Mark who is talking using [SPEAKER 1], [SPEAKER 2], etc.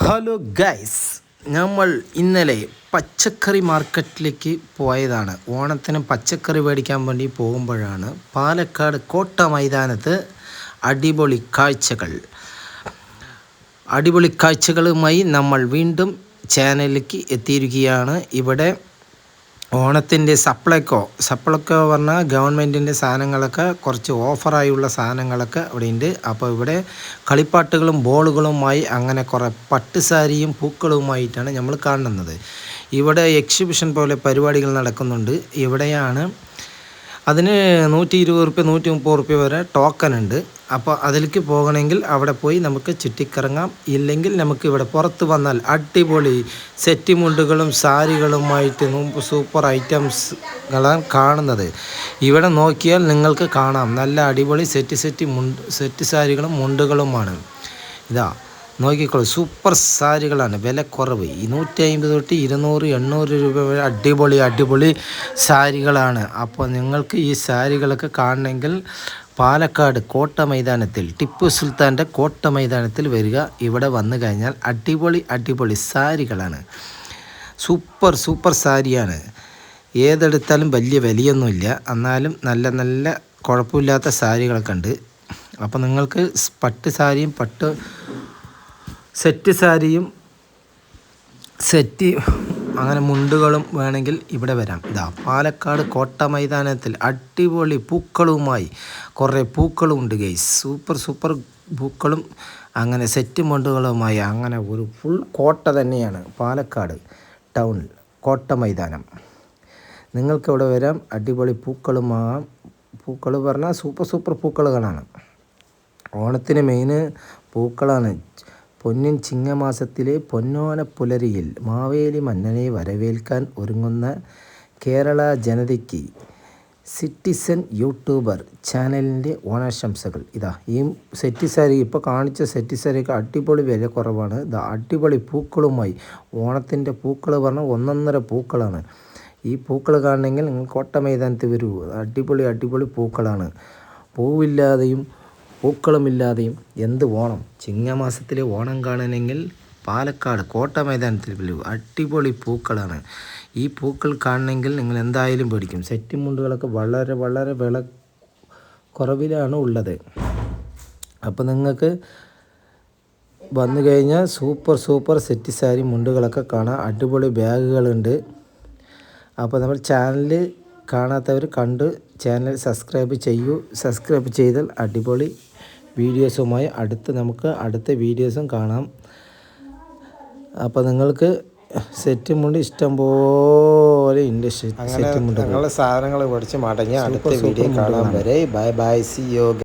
[SPEAKER 1] Hello guys, നമ്മൾ ഇന്നലെ പച്ചക്കറി മാർക്കറ്റിലേക്ക് പോയതാണ്. ഓണത്തിന് പച്ചക്കറി മേടിക്കാൻ വേണ്ടി പോകുമ്പോഴാണ് പാലക്കാട് കോട്ട മൈതാനത്ത് അടിപൊളി കാഴ്ചകളുമായി നമ്മൾ വീണ്ടും ചാനലിലേക്ക് എത്തിയിരിക്കുകയാണ്. ഇവിടെ ഓണത്തിൻ്റെ സപ്ലൈക്കോ പറഞ്ഞാൽ ഗവൺമെൻറ്റിൻ്റെ സാധനങ്ങളൊക്കെ കുറച്ച് ഓഫറായുള്ള സാധനങ്ങളൊക്കെ ഇവിടെ ഉണ്ട്. അപ്പോൾ ഇവിടെ കളിപ്പാട്ടുകളും ബോളുകളുമായി അങ്ങനെ കുറേ പട്ടുസാരിയും പൂക്കളുമായിട്ടാണ് നമ്മൾ കാണുന്നത്. ഇവിടെ എക്സിബിഷൻ പോലെ പരിപാടികൾ നടക്കുന്നുണ്ട്. ഇവിടെയാണ് അതിന് 120 റുപ്യ 130 റുപ്യ വരെ ടോക്കൺ ഉണ്ട്. അപ്പോൾ അതിലേക്ക് പോകണമെങ്കിൽ അവിടെ പോയി നമുക്ക് ചുറ്റിക്കറങ്ങാം. ഇല്ലെങ്കിൽ നമുക്ക് ഇവിടെ പുറത്ത് വന്നാൽ അടിപൊളി സെറ്റ് മുണ്ടുകളും സാരികളുമായിട്ട് സൂപ്പർ ഐറ്റംസുകളാണ് കാണുന്നത്. ഇവിടെ നോക്കിയാൽ നിങ്ങൾക്ക് കാണാം നല്ല അടിപൊളി സെറ്റ് സാരികളും മുണ്ടുകളുമാണ്. ഇതാ നോക്കിക്കോളൂ, സൂപ്പർ സാരികളാണ്, വില കുറവ്. 150 തൊട്ട് 200 800 രൂപ വരെ അടിപൊളി സാരികളാണ്. അപ്പോൾ നിങ്ങൾക്ക് ഈ സാരികളൊക്കെ കാണണമെങ്കിൽ പാലക്കാട് കോട്ട മൈതാനത്തിൽ, ടിപ്പു സുൽത്താൻ്റെ കോട്ട മൈതാനത്തിൽ വരിക. ഇവിടെ വന്നു കഴിഞ്ഞാൽ അടിപൊളി സാരികളാണ്, സൂപ്പർ സാരിയാണ്. ഏതെടുത്താലും വലിയ വിലയൊന്നുമില്ല, എന്നാലും നല്ല കുഴപ്പമില്ലാത്ത സാരികളൊക്കെ ഉണ്ട്. അപ്പോൾ നിങ്ങൾക്ക് പട്ട് സാരിയും സെറ്റ് സാരിയും അങ്ങനെ മുണ്ടുകളും വേണമെങ്കിൽ ഇവിടെ വരാം. ഇതാ പാലക്കാട് കോട്ട മൈതാനത്തിൽ അടിപൊളി പൂക്കളുമായി കുറേ പൂക്കളും ഉണ്ട് ഗൈസ്. സൂപ്പർ പൂക്കളും അങ്ങനെ സെറ്റ് മുണ്ടുകളുമായി അങ്ങനെ ഒരു ഫുൾ കോട്ട തന്നെയാണ് പാലക്കാട് ടൗൺ കോട്ട മൈതാനം. നിങ്ങൾക്കിവിടെ വരാം. അടിപൊളി പൂക്കളുമാകാം. പൂക്കൾ പറഞ്ഞാൽ സൂപ്പർ പൂക്കൾ കാണാം. ഓണത്തിന് മെയിൻ പൂക്കളാണ്. പൊന്നിൻ ചിങ്ങമാസത്തിലെ പൊന്നോന പുലരിയിൽ മാവേലി മന്നനെ വരവേൽക്കാൻ ഒരുങ്ങുന്ന കേരള ജനതയ്ക്ക് സിറ്റിസൺ യൂട്യൂബർ ചാനലിൻ്റെ ഓണാശംസകൾ. ഇതാ ഈ സെറ്റ് സാരി, ഇപ്പോൾ കാണിച്ച സെറ്റ് സാരിയൊക്കെ അടിപൊളി വില കുറവാണ്. ഇതാ അടിപൊളി പൂക്കളുമായി. ഓണത്തിൻ്റെ പൂക്കൾ പറഞ്ഞാൽ ഒന്നൊന്നര പൂക്കളാണ്. ഈ പൂക്കൾ കാണണമെങ്കിൽ നിങ്ങൾ കോട്ട മൈതാനത്ത് വരൂ. അടിപൊളി പൂക്കളാണ്. പൂവില്ലാതെയും പൂക്കളുമില്ലാതെയും എന്ത് ഓണം. ചിങ്ങമാസത്തിലെ ഓണം കാണണമെങ്കിൽ പാലക്കാട് കോട്ട മൈതാനത്തിൽ വരൂ. അടിപൊളി പൂക്കളാണ്. ഈ പൂക്കൾ കാണണമെങ്കിൽ നിങ്ങൾ എന്തായാലും പേടിക്കും. സെറ്റ് മുണ്ടുകളൊക്കെ വളരെ വില കുറവിലാണ് ഉള്ളത്. അപ്പോൾ നിങ്ങൾക്ക് വന്നു കഴിഞ്ഞാൽ സൂപ്പർ സെറ്റ് സാരി മുണ്ടുകളൊക്കെ കാണാം. അടിപൊളി ബാഗുകളുണ്ട്. അപ്പോൾ നമ്മൾ ചാനൽ കാണാത്തവർ കണ്ട് ചാനൽ സബ്സ്ക്രൈബ് ചെയ്യൂ. സബ്സ്ക്രൈബ് ചെയ്താൽ അടിപൊളി വീഡിയോസുമായി നമുക്ക് അടുത്ത വീഡിയോസും കാണാം. അപ്പോൾ നിങ്ങൾക്ക് സെറ്റ് മുണ്ട് ഇഷ്ടം പോലെ ഉണ്ട്. സെറ്റ് മുണ്ട് സാധനങ്ങൾ മേടിച്ച് മടങ്ങി അടുത്ത വീഡിയോ കാണാൻ വരെ ബൈ. C U.